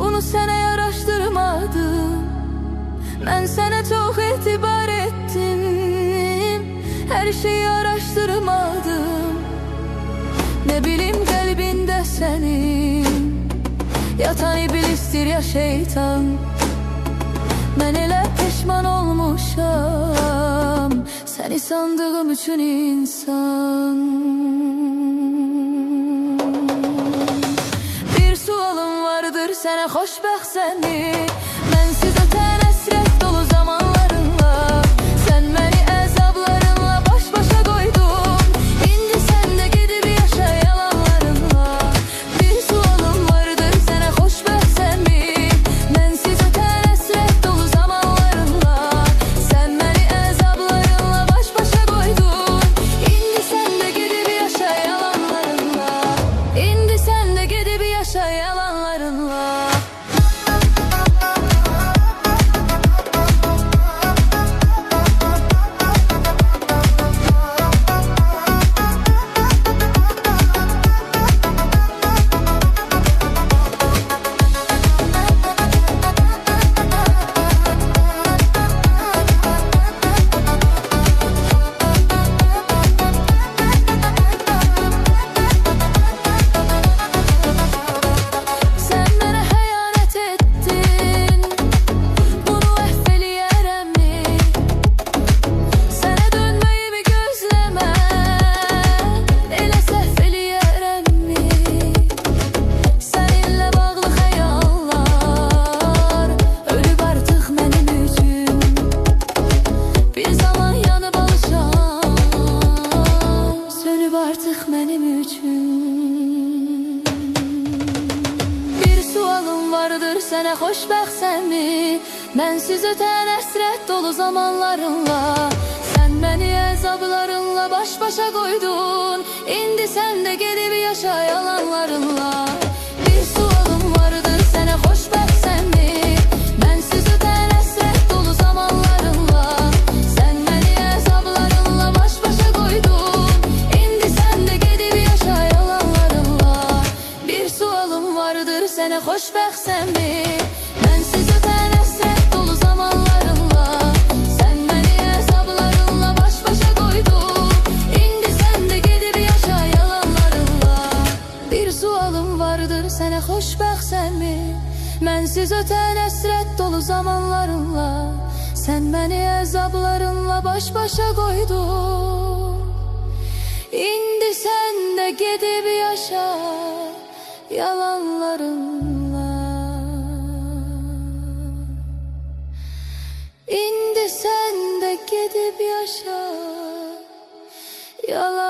Bunu sənə yaraşdırmadım. Mən sənə çox etibar ettim. Hər şeyi araşdırmadım. Ne bilim qəlbində sənin yatan iblistir ya şeytan. Mən elə peşman olmuşam səni sandığım üçün insan. Sənə xoşbəxtsən mi? Mənsiz ötən əsrət dolu zamanlarınla. Sən məni əzablarınla baş başa qoydun. İndi sən də gedib yaşa yalanlarınla. Bir sualım vardır, sənə xoşbəxtsən mi? Mənsiz ötən əsrət dolu zamanlarınla. Sən məni əzablarınla baş başa qoydun. İndi sən də gedib yaşa yalanlarınla. İndi sən də gedib yaşa yalanlarınla. Artık benim üçün bir sualım vardır, sənə xoşbəxtsən mi? Mənsiz ötən əsrət dolu zamanlarınla. Sən məni əzablarınla baş başa qoydun. İndi sən də gedib yaşa yalanlarınla. Bir sualım vardır, sənə xoşbəxtsən mi? Mənsiz ötən əsrət dolu zamanlarınla. Sən məni əzablarınla baş başa qoydun. Sənə xoşbəxtsən mi? Mənsiz ötən əsrət dolu zamanlarınla. Sən məni əzablarınla baş başa qoydun. İndi sən də gedib yaşa yalanlarınla. Bir sualım vardır, sənə xoşbəxtsən mi? Mənsiz ötən əsrət dolu zamanlarınla. Sən məni əzablarınla baş başa qoydun. İndi sən də gedib yaşa yalanlarınla. İndi sen de gidip yaşa yalan.